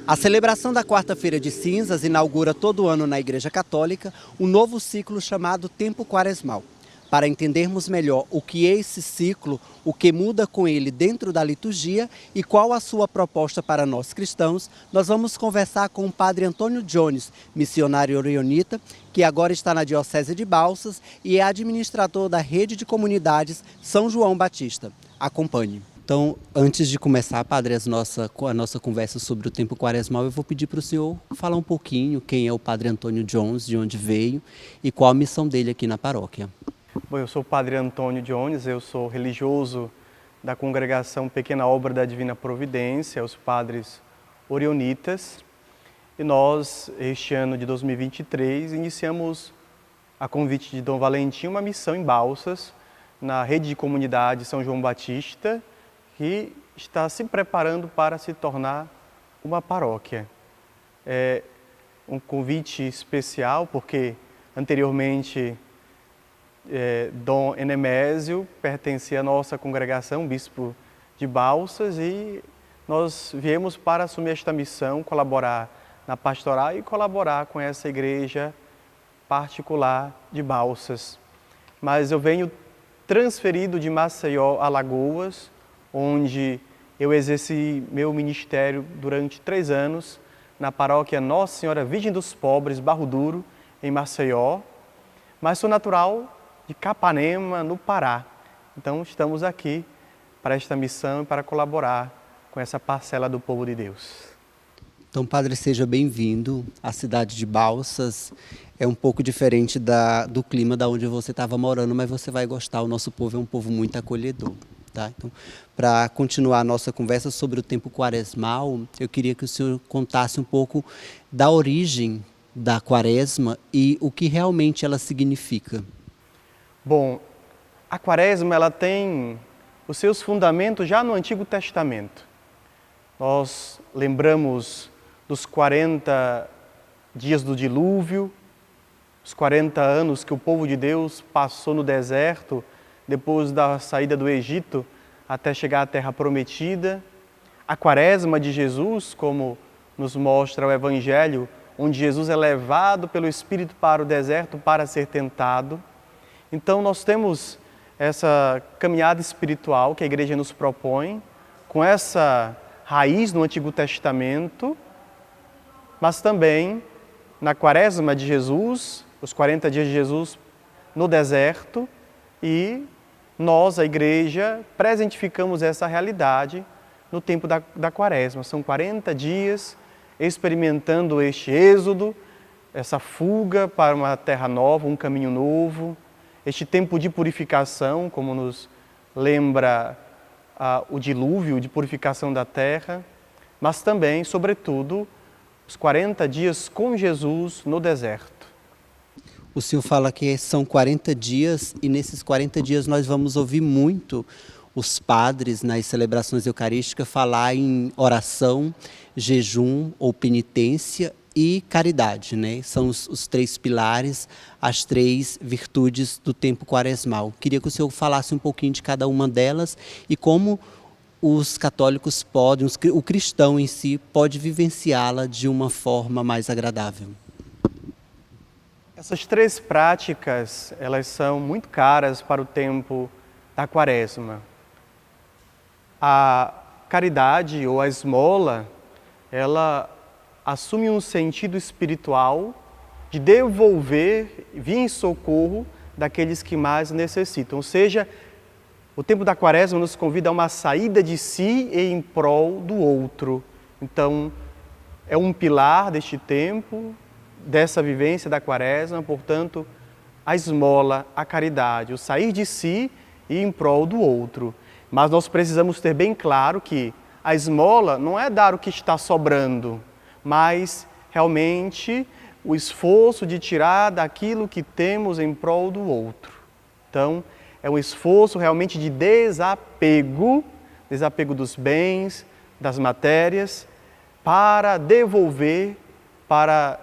A celebração da Quarta-feira de Cinzas inaugura todo ano na Igreja Católica um novo ciclo chamado Tempo Quaresmal. Para entendermos melhor o que é esse ciclo, o que muda com ele dentro da liturgia e qual a sua proposta para nós cristãos, nós vamos conversar com o Padre Antônio Jones, missionário orionita, que agora está na Diocese de Balsas e é administrador da Rede de Comunidades São João Batista. Acompanhe. Então, antes de começar, Padre, a nossa conversa sobre o tempo quaresmal, eu vou pedir para o senhor falar um pouquinho quem é o Padre Antônio Jones, de onde veio e qual a missão dele aqui na paróquia. Bom, eu sou o Padre Antônio Jones, eu sou religioso da congregação Pequena Obra da Divina Providência, os Padres Orionitas. E nós, este ano de 2023, iniciamos, a convite de Dom Valentim, uma missão em Balsas, na Rede de Comunidade São João Batista, que está se preparando para se tornar uma paróquia. É um convite especial, porque anteriormente Dom Enemésio pertencia à nossa congregação, bispo de Balsas, e nós viemos para assumir esta missão, colaborar na pastoral e colaborar com essa igreja particular de Balsas. Mas eu venho transferido de Maceió a Alagoas, onde eu exerci meu ministério durante 3 anos na paróquia Nossa Senhora Virgem dos Pobres, Barro Duro, em Maceió, mas sou natural de Capanema, no Pará. Então estamos aqui para esta missão e para colaborar com essa parcela do povo de Deus. Então, Padre, seja bem-vindo. A cidade de Balsas é um pouco diferente do clima da onde você estava morando, mas você vai gostar. O nosso povo é um povo muito acolhedor. Tá? Então, para continuar a nossa conversa sobre o tempo quaresmal, eu queria que o senhor contasse um pouco da origem da quaresma e o que realmente ela significa. Bom, a quaresma ela tem os seus fundamentos já no Antigo Testamento. Nós lembramos dos 40 dias do dilúvio, os 40 anos que o povo de Deus passou no deserto, depois da saída do Egito, até chegar à Terra Prometida. A quaresma de Jesus, como nos mostra o Evangelho, onde Jesus é levado pelo Espírito para o deserto para ser tentado. Então nós temos essa caminhada espiritual que a igreja nos propõe, com essa raiz no Antigo Testamento, mas também na quaresma de Jesus, os 40 dias de Jesus no deserto, e nós, a igreja, presentificamos essa realidade no tempo da quaresma. São 40 dias experimentando este êxodo, essa fuga para uma terra nova, um caminho novo, este tempo de purificação, como nos lembra o dilúvio de purificação da terra, mas também, sobretudo, os 40 dias com Jesus no deserto. O senhor fala que são 40 dias e nesses 40 dias nós vamos ouvir muito os padres nas celebrações eucarísticas falar em oração, jejum ou penitência e caridade, né? São os 3 pilares, as 3 virtudes do tempo quaresmal. Queria que o senhor falasse um pouquinho de cada uma delas e como os católicos podem, o cristão em si, pode vivenciá-la de uma forma mais agradável. Essas 3 práticas, elas são muito caras para o tempo da quaresma. A caridade ou a esmola, ela assume um sentido espiritual de devolver, vir em socorro daqueles que mais necessitam. Ou seja, o tempo da quaresma nos convida a uma saída de si e em prol do outro. Então, é um pilar deste tempo, dessa vivência da quaresma, portanto, a esmola, a caridade, o sair de si e em prol do outro. Mas nós precisamos ter bem claro que a esmola não é dar o que está sobrando, mas realmente o esforço de tirar daquilo que temos em prol do outro. Então, é um esforço realmente de desapego dos bens, das matérias, para devolver, para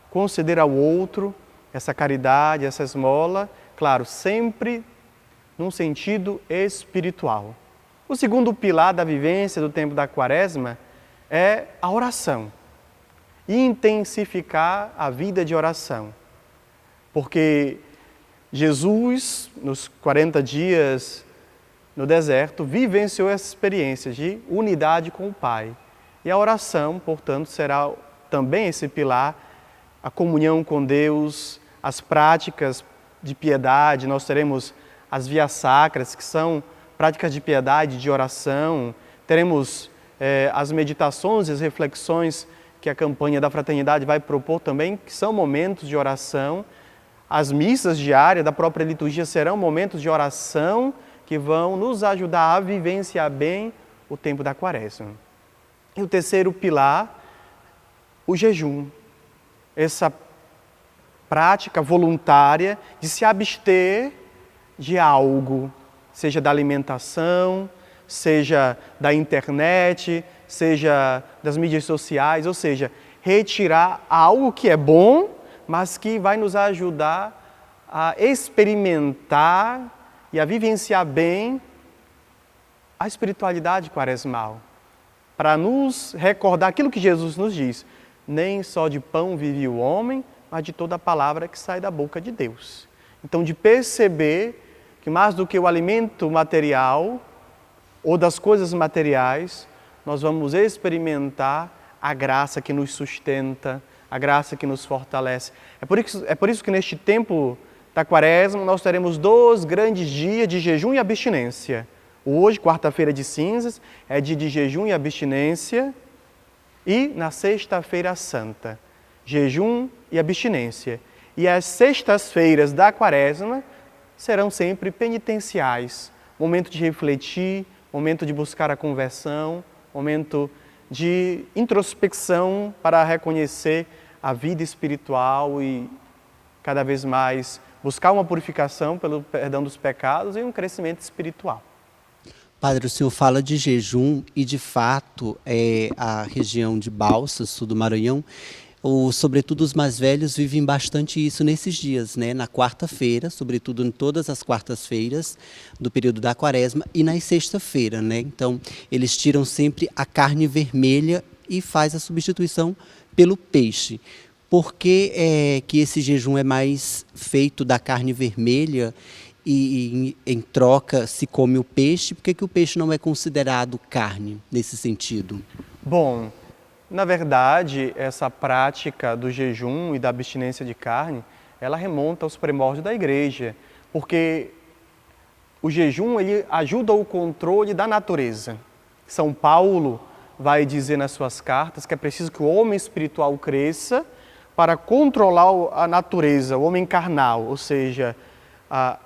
conceder ao outro essa caridade, essa esmola, claro, sempre num sentido espiritual. O segundo pilar da vivência do tempo da quaresma é a oração. Intensificar a vida de oração. Porque Jesus, nos 40 dias no deserto, vivenciou essa experiência de unidade com o Pai. E a oração, portanto, será também esse pilar, a comunhão com Deus, as práticas de piedade. Nós teremos as vias sacras, que são práticas de piedade, de oração. Teremos as meditações e as reflexões que a campanha da Fraternidade vai propor também, que são momentos de oração. As missas diárias da própria liturgia serão momentos de oração que vão nos ajudar a vivenciar bem o tempo da Quaresma. E o terceiro pilar, o jejum. Essa prática voluntária de se abster de algo, seja da alimentação, seja da internet, seja das mídias sociais, ou seja, retirar algo que é bom, mas que vai nos ajudar a experimentar e a vivenciar bem a espiritualidade quaresmal. Para nos recordar aquilo que Jesus nos diz, nem só de pão vive o homem, mas de toda a palavra que sai da boca de Deus. Então, de perceber que mais do que o alimento material ou das coisas materiais, nós vamos experimentar a graça que nos sustenta, a graça que nos fortalece. É por isso que neste tempo da Quaresma nós teremos 2 grandes dias de jejum e abstinência. Hoje, quarta-feira de cinzas, é dia de jejum e abstinência. E na sexta-feira santa, jejum e abstinência. E as sextas-feiras da Quaresma serão sempre penitenciais. Momento de refletir, momento de buscar a conversão, momento de introspecção para reconhecer a vida espiritual e cada vez mais buscar uma purificação pelo perdão dos pecados e um crescimento espiritual. Padre, o senhor fala de jejum e, de fato, a região de Balsas, sul do Maranhão, sobretudo os mais velhos, vivem bastante isso nesses dias, né? Na quarta-feira, sobretudo em todas as quartas-feiras do período da Quaresma e na sexta-feira, né? Então, eles tiram sempre a carne vermelha e faz a substituição pelo peixe. Por que que esse jejum é mais feito da carne vermelha e em troca se come o peixe? Por que o peixe não é considerado carne nesse sentido? Bom, na verdade, essa prática do jejum e da abstinência de carne, ela remonta aos primórdios da Igreja, porque o jejum ele ajuda o controle da natureza. São Paulo vai dizer nas suas cartas que é preciso que o homem espiritual cresça para controlar a natureza, o homem carnal, ou seja,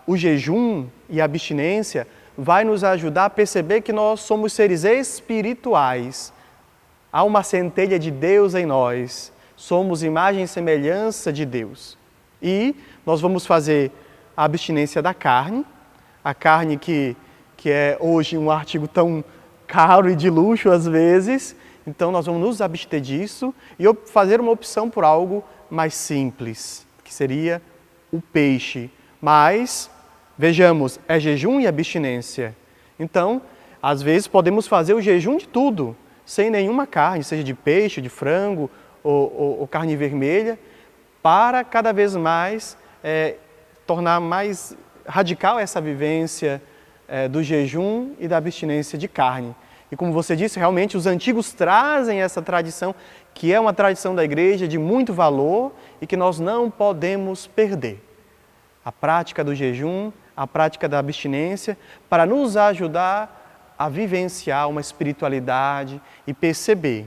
o jejum e a abstinência vai nos ajudar a perceber que nós somos seres espirituais. Há uma centelha de Deus em nós. Somos imagem e semelhança de Deus. E nós vamos fazer a abstinência da carne, a carne que é hoje um artigo tão caro e de luxo às vezes. Então nós vamos nos abster disso e fazer uma opção por algo mais simples, que seria o peixe. Mas, vejamos, é jejum e abstinência. Então, às vezes podemos fazer o jejum de tudo, sem nenhuma carne, seja de peixe, de frango ou carne vermelha, para cada vez mais tornar mais radical essa vivência do jejum e da abstinência de carne. E como você disse, realmente os antigos trazem essa tradição, que é uma tradição da Igreja de muito valor e que nós não podemos perder. A prática do jejum, a prática da abstinência, para nos ajudar a vivenciar uma espiritualidade e perceber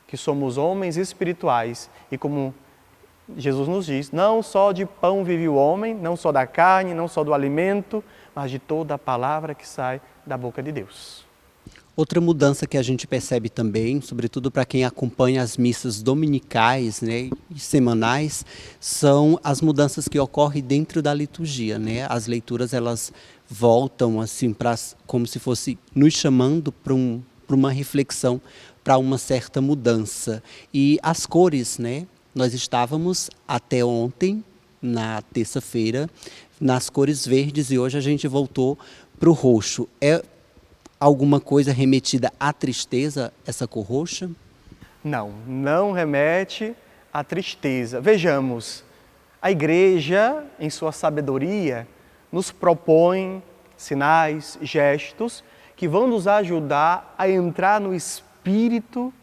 que somos homens espirituais. E como Jesus nos diz, não só de pão vive o homem, não só da carne, não só do alimento, mas de toda a palavra que sai da boca de Deus. Outra mudança que a gente percebe também, sobretudo para quem acompanha as missas dominicais, né, e semanais, são as mudanças que ocorrem dentro da liturgia, né? As leituras elas voltam assim como se fosse nos chamando para uma reflexão, para uma certa mudança. E as cores, né? Nós estávamos até ontem, na terça-feira, nas cores verdes e hoje a gente voltou para o roxo. alguma coisa remetida à tristeza, essa cor roxa? Não, não remete à tristeza. Vejamos, a igreja, em sua sabedoria, nos propõe sinais, gestos que vão nos ajudar a entrar no espírito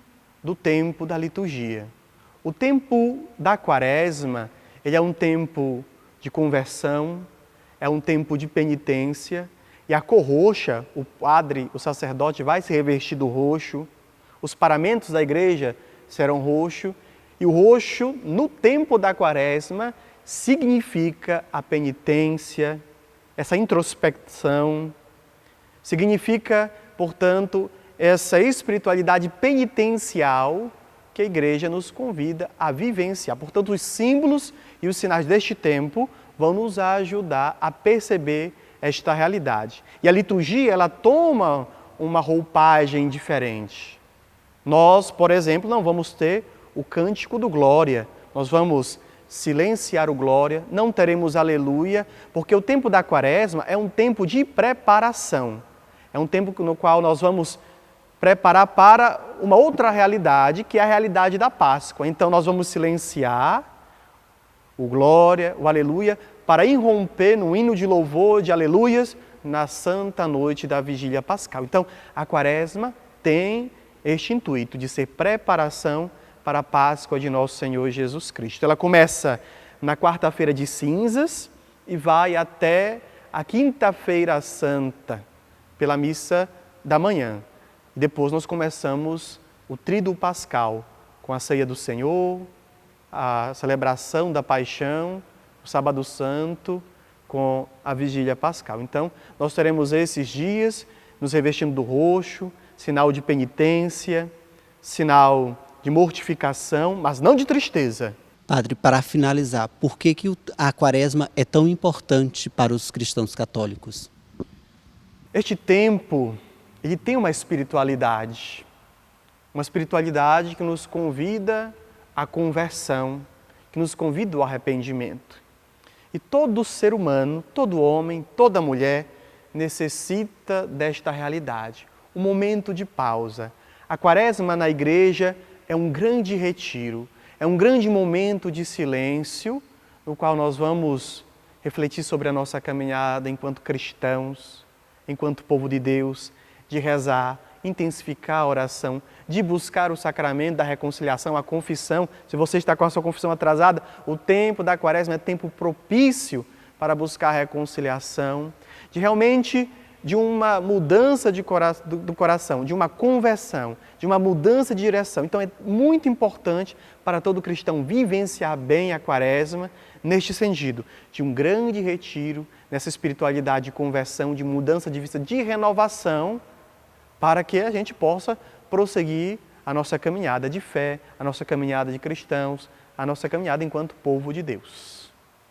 do tempo da liturgia. O tempo da Quaresma, ele é um tempo de conversão, é um tempo de penitência, e a cor roxa, o padre, o sacerdote vai se revestir do roxo, os paramentos da igreja serão roxo, e o roxo, no tempo da Quaresma, significa a penitência, essa introspecção, significa, portanto, essa espiritualidade penitencial que a igreja nos convida a vivenciar. Portanto, os símbolos e os sinais deste tempo vão nos ajudar a perceber esta realidade. E a liturgia, ela toma uma roupagem diferente. Nós, por exemplo, não vamos ter o cântico do Glória, nós vamos silenciar o Glória, não teremos Aleluia, porque o tempo da Quaresma é um tempo de preparação. É um tempo no qual nós vamos preparar para uma outra realidade, que é a realidade da Páscoa. Então nós vamos silenciar o Glória, o Aleluia, para irromper no hino de louvor de Aleluias na santa noite da Vigília Pascal. Então a Quaresma tem este intuito de ser preparação para a Páscoa de nosso Senhor Jesus Cristo. Ela começa na quarta-feira de cinzas e vai até a quinta-feira santa, pela missa da manhã. E depois nós começamos o Tríduo Pascal, com a ceia do Senhor, a celebração da Paixão, o Sábado Santo, com a Vigília Pascal. Então, nós teremos esses dias nos revestindo do roxo, sinal de penitência, sinal de mortificação, mas não de tristeza. Padre, para finalizar, por que a Quaresma é tão importante para os cristãos católicos? Este tempo, ele tem uma espiritualidade que nos convida à conversão, que nos convida ao arrependimento. E todo ser humano, todo homem, toda mulher necessita desta realidade, um momento de pausa. A Quaresma na igreja é um grande retiro, é um grande momento de silêncio, no qual nós vamos refletir sobre a nossa caminhada enquanto cristãos, enquanto povo de Deus, de rezar, intensificar a oração, de buscar o sacramento da reconciliação, a confissão. Se você está com a sua confissão atrasada, o tempo da Quaresma é tempo propício para buscar a reconciliação, de realmente de uma mudança do coração, de uma conversão, de uma mudança de direção. Então é muito importante para todo cristão vivenciar bem a Quaresma neste sentido, de um grande retiro, nessa espiritualidade de conversão, de mudança de vista, de renovação, para que a gente possa prosseguir a nossa caminhada de fé, a nossa caminhada de cristãos, a nossa caminhada enquanto povo de Deus.